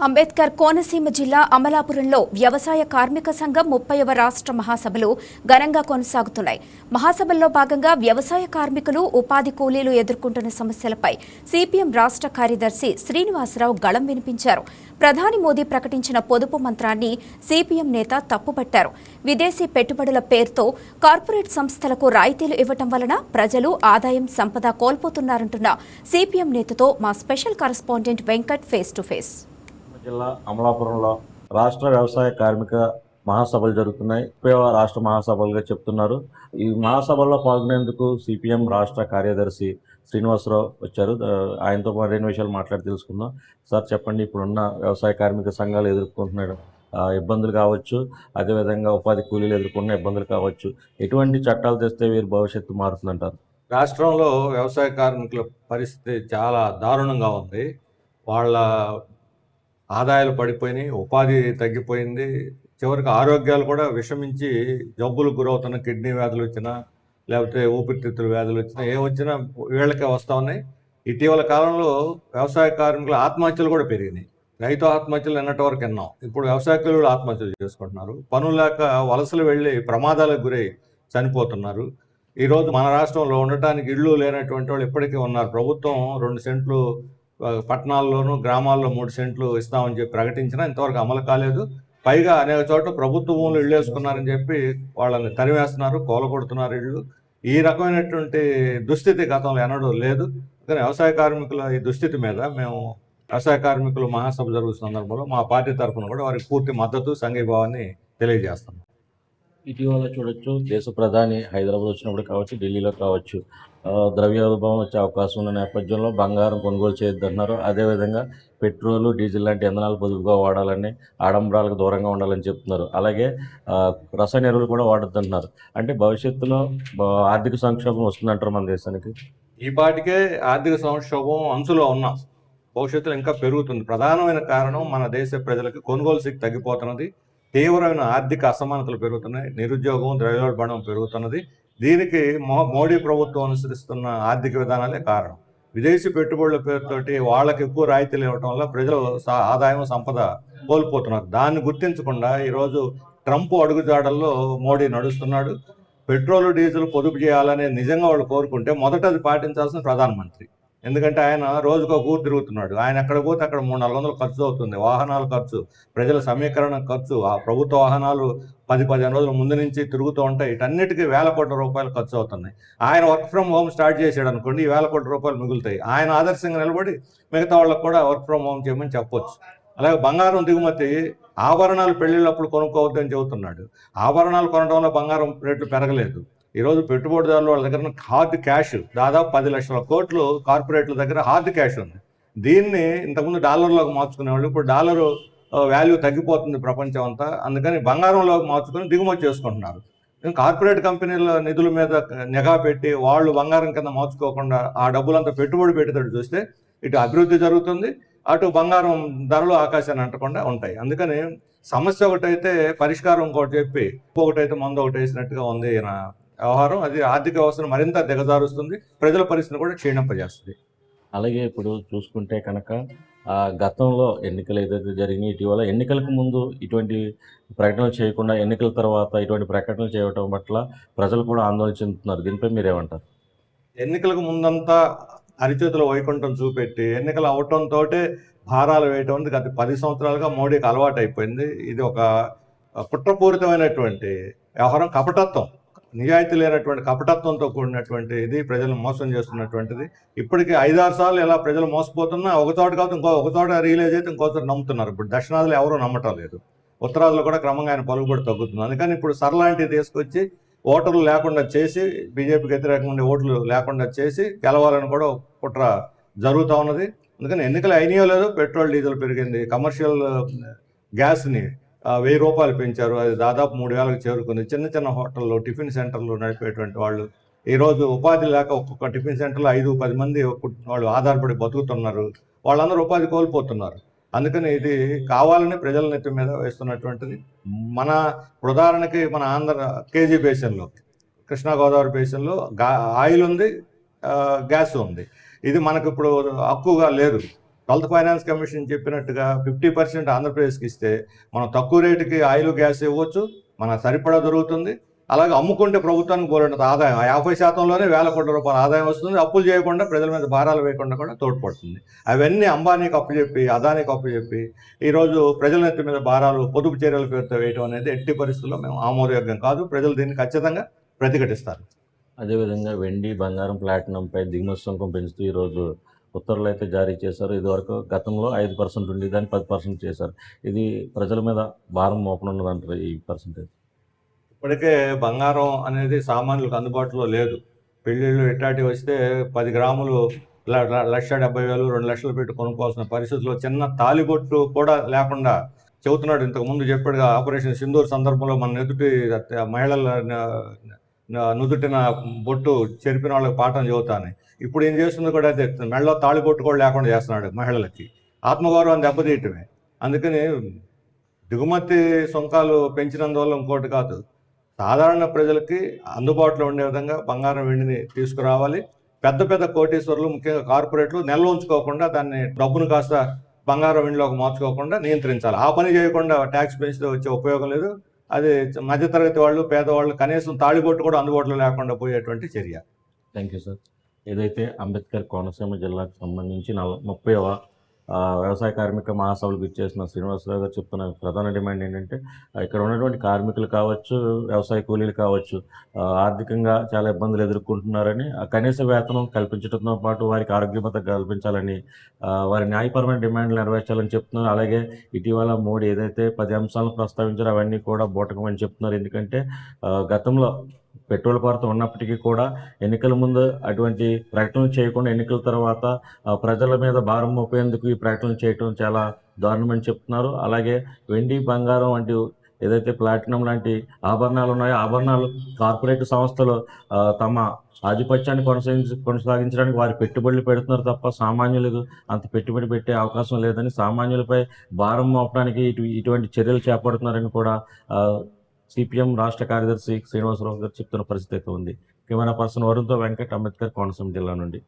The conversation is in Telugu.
అంబేద్కర్ కోనసీమ జిల్లా అమలాపురంలో వ్యవసాయ కార్మిక సంఘం 30వ రాష్ట్ర మహాసభలు ఘనంగా కొనసాగుతున్నాయి. మహాసభల్లో భాగంగా వ్యవసాయ కార్మికులు, ఉపాధి కూలీలు ఎదుర్కొంటున్న సమస్యలపై సిపిఎం రాష్ట్ర కార్యదర్శి శ్రీనివాసరావు గళం వినిపించారు. ప్రధాని మోదీ ప్రకటించిన పొదుపు మంత్రాన్ని సిపిఎం నేత తప్పుపట్టారు. విదేశీ పెట్టుబడుల పేరుతో కార్పొరేట్ సంస్థలకు రాయితీలు ఇవ్వటం వలన ప్రజలు ఆదాయం, సంపద కోల్పోతున్నారంటున్న సిపిఎం నేతతో మా special correspondent Venkat face to face. జిల్లా అమలాపురంలో రాష్ట్ర వ్యవసాయ కార్మిక మహాసభలు జరుగుతున్నాయి. రాష్ట్ర మహాసభలుగా చెప్తున్నారు. ఈ మహాసభల్లో పాల్గొనేందుకు సిపిఎం రాష్ట్ర కార్యదర్శి శ్రీనివాసరావు వచ్చారు. ఆయనతో మరిన్ని విషయాలు మాట్లాడి తెలుసుకుందాం. సార్ చెప్పండి, ఇప్పుడున్న వ్యవసాయ కార్మిక సంఘాలు ఎదుర్కొంటున్న ఇబ్బందులు కావచ్చు, అదేవిధంగా ఉపాధి కూలీలు ఎదుర్కొన్న ఇబ్బందులు కావచ్చు, ఎటువంటి చట్టాలు తెస్తే వీరి భవిష్యత్తు మారుతుందంటారు? రాష్ట్రంలో వ్యవసాయ కార్మికుల పరిస్థితి చాలా దారుణంగా ఉంది. వాళ్ళ ఆదాయాలు పడిపోయినాయి, ఉపాధి తగ్గిపోయింది, చివరికి ఆరోగ్యాలు కూడా విషమించి జబ్బులకు గురవుతున్న కిడ్నీ వ్యాధులు వచ్చినా, లేకపోతే ఊపిరితిత్తుల వ్యాధులు వచ్చినా, వచ్చినా వీళ్ళకే వస్తూ ఉన్నాయి. ఇటీవల కాలంలో వ్యవసాయ కార్మికుల ఆత్మహత్యలు కూడా పెరిగినాయి. రైతు ఆత్మహత్యలు నిన్నటి వరకు విన్నాం, ఇప్పుడు వ్యవసాయ కూలీలు ఆత్మహత్యలు చేసుకుంటున్నారు. పనులు లేక వలసలు వెళ్ళి ప్రమాదాలకు గురై చనిపోతున్నారు. ఈరోజు మన రాష్ట్రంలో ఉండటానికి ఇళ్ళు లేనటువంటి వాళ్ళు ఇప్పటికీ ఉన్నారు. ప్రభుత్వం 2 సెంట్లు పట్టణాల్లోనూ గ్రామాల్లో 3 సెంట్లు ఇస్తామని చెప్పి ప్రకటించినా ఇంతవరకు అమలు కాలేదు. పైగా అనేక చోట్ల ప్రభుత్వ భూములు ఇళ్ళు వేసుకున్నారని చెప్పి వాళ్ళని తరివేస్తున్నారు, కూలగొడుతున్నారు ఇళ్ళు. ఈ రకమైనటువంటి దుస్థితి గతంలో ఎన్నడూ లేదు. కానీ వ్యవసాయ కార్మికుల ఈ దుస్థితి మీద మేము వ్యవసాయ కార్మికులు మహాసభ జరుగుతున్న సందర్భంలో మా పార్టీ తరఫున కూడా వారికి పూర్తి మద్దతు, సంఘీభావాన్ని తెలియజేస్తున్నాం. ఇటీవల చూడొచ్చు, దేశ ప్రధాని హైదరాబాద్ వచ్చినప్పుడు కావచ్చు, ఢిల్లీలో కావచ్చు, ద్రవ్యోల్బణం వచ్చే అవకాశం ఉన్న నేపథ్యంలో బంగారం కొనుగోలు చేయొద్దన్నారు. అదేవిధంగా పెట్రోలు, డీజిల్ లాంటి ఇంధనాలు పొదుపుగా వాడాలని, ఆడంబరాలకు దూరంగా ఉండాలని చెప్తున్నారు. అలాగే రసాయన ఎరువులు కూడా వాడొద్దంటున్నారు. అంటే భవిష్యత్తులో ఆర్థిక సంక్షోభం వస్తుందంటారు మన దేశానికి. ఈ పాటికే ఆర్థిక సంక్షోభం అంచులో ఉన్నాం, భవిష్యత్తులో ఇంకా పెరుగుతుంది. ప్రధానమైన కారణం మన దేశ ప్రజలకు కొనుగోలు శక్తి తగ్గిపోతున్నది, తీవ్రమైన ఆర్థిక అసమానతలు పెరుగుతున్నాయి, నిరుద్యోగం, ద్రవ్యోల్బణం పెరుగుతున్నది. దీనికి మోడీ ప్రభుత్వం అనుసరిస్తున్న ఆర్థిక విధానాలే కారణం. విదేశీ పెట్టుబడుల పేరుతోటి వాళ్ళకి ఎక్కువ రాయితీలు ఇవ్వడం వల్ల ప్రజలు ఆదాయం, సంపద కోల్పోతున్నారు. దాన్ని గుర్తించకుండా ఈరోజు ట్రంప్ అడుగుజాడల్లో మోడీ నడుస్తున్నాడు. పెట్రోల్, డీజిల్ పొదుపు చేయాలని నిజంగా వాళ్ళు కోరుకుంటే మొదట అది పాటించాల్సిన ప్రధానమంత్రి. ఎందుకంటే ఆయన రోజుకో ఊరు తిరుగుతున్నాడు. ఆయన ఎక్కడ పోతే అక్కడ 300-400 ఖర్చు అవుతుంది. వాహనాల ఖర్చు, ప్రజల సమీకరణ ఖర్చు, ఆ ప్రభుత్వ వాహనాలు 10-15 రోజుల ముందు నుంచి తిరుగుతూ ఉంటాయి. వీటన్నిటికీ వేల కోట్ల రూపాయలు ఖర్చు అవుతున్నాయి. ఆయన వర్క్ ఫ్రమ్ హోమ్ స్టార్ట్ చేసాడు అనుకోండి, ఈ వేల కోట్ల రూపాయలు మిగులుతాయి. ఆయన ఆదర్శంగా నిలబడి మిగతా వాళ్ళకు కూడా వర్క్ ఫ్రమ్ హోమ్ చేయమని చెప్పొచ్చు. అలాగే బంగారం దిగుమతి, ఆభరణాలు పెళ్లిళ్ళప్పుడు కొనుక్కోవద్దని చెబుతున్నాడు. ఆభరణాలు కొనడం వల్ల బంగారం రేట్లు పెరగలేదు. ఈరోజు పెట్టుబడిదారులు వాళ్ళ దగ్గర హార్డ్ క్యాష్ దాదాపు 10 లక్షల కోట్లు కార్పొరేట్ల దగ్గర హార్డ్ క్యాష్ ఉంది. దీన్ని ఇంతకుముందు డాలర్లోకి మార్చుకునేవాళ్ళు, ఇప్పుడు డాలరు వాల్యూ తగ్గిపోతుంది ప్రపంచం అంతా. అందుకని బంగారంలోకి మార్చుకొని దిగుమతి చేసుకుంటున్నారు. కార్పొరేట్ కంపెనీల నిధుల మీద నిఘా పెట్టి వాళ్ళు బంగారం కింద మార్చుకోకుండా ఆ డబ్బులంతా పెట్టుబడి పెట్టేటట్టు చూస్తే ఇటు అభివృద్ధి జరుగుతుంది, అటు బంగారం ధరలు ఆకాశాన్ని అంటకుండా ఉంటాయి. అందుకని సమస్య ఒకటైతే పరిష్కారం ఇంకోటి చెప్పి, ఇంకొకటైతే మందు ఒకటి వేసినట్టుగా ఉంది నా వ్యవహారం. అది ఆర్థిక వ్యవస్థను మరింత దిగజారుస్తుంది, ప్రజల పరిస్థితిని కూడా క్షీణింపజేస్తుంది. అలాగే ఇప్పుడు చూసుకుంటే కనుక గతంలో ఎన్నికలు ఏదైతే జరిగినాయి, ఇటీవల ఎన్నికలకు ముందు ఇటువంటి ప్రకటనలు చేయకుండా ఎన్నికల తర్వాత ఇటువంటి ప్రకటనలు చేయడం పట్ల ప్రజలు కూడా ఆందోళన చెందుతున్నారు. దీనిపై మీరేమంటారు? ఎన్నికలకు ముందంతా అరిచేతుల వైకుంఠం చూపెట్టి ఎన్నికలు అవటంతో భారాలు వేయటం అనేది గత 10 సంవత్సరాలుగా మోడీకి అలవాటు అయిపోయింది. ఇది ఒక కుట్రపూరితమైనటువంటి వ్యవహారం, కపటత్వం, నిజాయితీ లేనటువంటి కపటత్వంతో కూడినటువంటి ఇది, ప్రజలను మోసం చేస్తున్నటువంటిది. ఇప్పటికీ 5-6 సార్లు ఇలా ప్రజలు మోసపోతున్నా ఒక చోట కాదు ఒక చోట రియలైజ్ అయితే ఇంకోసారి నమ్ముతున్నారు. ఇప్పుడు దక్షిణాదిలో ఎవరూ నమ్మటం లేదు, ఉత్తరాదిలో కూడా క్రమంగా ఆయన పలుకుబడి తగ్గుతుంది. అందుకని ఇప్పుడు సరళాంటివి తీసుకొచ్చి ఓటర్లు లేకుండా చేసి, బీజేపీకి వ్యతిరేకంగా ఓట్లు లేకుండా చేసి గెలవాలని కూడా కుట్ర జరుగుతూ ఉన్నది. అందుకని ఎన్నికలు అయినాయో లేదో పెట్రోల్, డీజిల్ పెరిగింది. కమర్షియల్ గ్యాస్ని 1000 రూపాయలు పెంచారు, అది దాదాపు 3000కి చేరుకుంది. చిన్న చిన్న హోటళ్ళు, టిఫిన్ సెంటర్లు నడిపేటువంటి వాళ్ళు ఈరోజు ఉపాధి లేక ఒక్కొక్క టిఫిన్ సెంటర్లో 5-10 మంది వాళ్ళు ఆధారపడి బతుకుతున్నారు. వాళ్ళందరూ ఉపాధి కోల్పోతున్నారు. అందుకని ఇది కావాలని ప్రజల నెత్తి మీద వేస్తున్నటువంటిది. మన ఉదాహరణకి మన ఆంధ్ర కేజీ బేసిన్లో, కృష్ణా గోదావరి బేసిన్లో ఆయిల్ ఉంది, గ్యాస్ ఉంది. ఇది మనకు ఇప్పుడు హక్కుగా లేదు. 12th ఫైనాన్స్ కమిషన్ చెప్పినట్టుగా 50% ఆంధ్రప్రదేశ్కి ఇస్తే మనం తక్కువ రేటుకి ఆయిల్ గ్యాస్ ఇవ్వచ్చు, మన సరిపడా దొరుకుతుంది. అలాగే అమ్ముకుంటే ప్రభుత్వానికి బోలెడంత ఆదాయం, 50%లోనే వేల కోట్ల రూపాయల ఆదాయం వస్తుంది. అప్పులు చేయకుండా ప్రజల మీద భారాలు వేయకుండా కూడా తోడ్పడుతుంది. అవన్నీ అంబానీకి అప్పుచెప్పి, అదానికి అప్పుచెప్పి ఈరోజు ప్రజల నెత్తి మీద భారాలు పొదుపు చర్యల పేరుతో వేయడం అనేది ఎట్టి పరిస్థితుల్లో మేము ఆమోదయోగ్యం కాదు. ప్రజలు దీన్ని ఖచ్చితంగా ప్రతిఘటిస్తారు. అదేవిధంగా వెండి, బంగారం, ప్లాటినంపై దిగుమతి సుంకం పెంచుతూ ఈరోజు ఉత్తర్వులు అయితే జారీ చేశారు. ఇదివరకు గతంలో 5% ఉండి దాన్ని 10% చేశారు. ఇది ప్రజల మీద భారం మోపనున్నదంటారు ఈ పర్సంటేజ్. ఇప్పటికే బంగారం అనేది సామాన్యులకు అందుబాటులో లేదు. పెళ్ళిళ్ళు ఇట్లాంటివి వస్తే 10 గ్రాములు 1,70,000, 2 లక్షలు పెట్టి కొనుక్కోవాల్సిన పరిస్థితుల్లో చిన్న తాలిబొట్టు కూడా లేకుండా చెబుతున్నాడు. ఇంతకుముందు చెప్పాడుగా, ఆపరేషన్ సింధూర్ సందర్భంలో మన ఎదుటి మహిళల నుదుటిన బొట్టు చెరిపిన వాళ్ళకి పాఠం చెబుతాను. ఇప్పుడు ఏం చేస్తుంది కూడా అదే, మెడలో తాళిబొట్టు కూడా లేకుండా చేస్తున్నాడు మహిళలకి. ఆత్మగౌరవం దెబ్బతీయటమే. అందుకని దిగుమతి సుంకాలు పెంచినందువల్ల ఇంకోటి కాదు, సాధారణ ప్రజలకి అందుబాటులో ఉండే విధంగా బంగారం, వెండిని తీసుకురావాలి. పెద్ద పెద్ద కోటీశ్వరులు, ముఖ్యంగా కార్పొరేట్లు నిల్వ ఉంచుకోకుండా దాన్ని డబ్బును కాస్త బంగారం, వెండిలోకి మార్చుకోకుండా నియంత్రించాలి. ఆ పని చేయకుండా ట్యాక్స్ పెంచితే వచ్చే ఉపయోగం లేదు. అది మధ్యతరగతి వాళ్ళు, పేదవాళ్ళు కనీసం తాళిబొట్టు కూడా అందుబాటులో లేకుండా పోయేటువంటి చర్య. Thank you sir. ఏదైతే అంబేద్కర్ కోనసీమ జిల్లాకు సంబంధించి 30వ వ్యవసాయ కార్మిక మహాసభలకు ఇచ్చేసిన శ్రీనివాసరావు గారు చెప్తున్న ప్రధాన డిమాండ్ ఏంటంటే, ఇక్కడ ఉన్నటువంటి కార్మికులు కావచ్చు, వ్యవసాయ కూలీలు కావచ్చు, ఆర్థికంగా చాలా ఇబ్బందులు ఎదుర్కొంటున్నారని, కనీస వేతనం కల్పించడంతో పాటు వారికి ఆరోగ్య భద్రత కల్పించాలని, వారి న్యాయపరమైన డిమాండ్లు నెరవేర్చాలని చెప్తున్నారు. అలాగే ఇటీవల మోడీ ఏదైతే 10 అంశాలను ప్రస్తావించారో అవన్నీ కూడా బూటకమని చెప్తున్నారు. ఎందుకంటే గతంలో పెట్రోల్ కొరత ఉన్నప్పటికీ కూడా ఎన్నికల ముందు అటువంటి ప్రకటనలు చేయకుండా ఎన్నికల తర్వాత ప్రజల మీద భారం మోపేందుకు ఈ ప్రకటనలు చేయడం చాలా దారుణమని చెప్తున్నారు. అలాగే వెండి, బంగారం వంటి ఏదైతే ప్లాటినం లాంటి ఆభరణాలు ఉన్నాయో, ఆభరణాలు కార్పొరేట్ సంస్థలు తమ ఆధిపత్యాన్ని కొనసాగించడానికి వారి పెట్టుబడులు పెడుతున్నారు తప్ప సామాన్యులకు అంత పెట్టుబడి పెట్టే అవకాశం లేదని, సామాన్యులపై భారం మోపడానికి ఇటువంటి చర్యలు చేపడుతున్నారని కూడా సిపిఎం రాష్ట్ర కార్యదర్శి శ్రీనివాసరావు గారు చెప్తున్న పరిస్థితి అయితే ఉంది. కెమెరా పర్సన్ వరుణ్తో వెంకట్, అంబేద్కర్ కోనసీమ జిల్లా నుండి.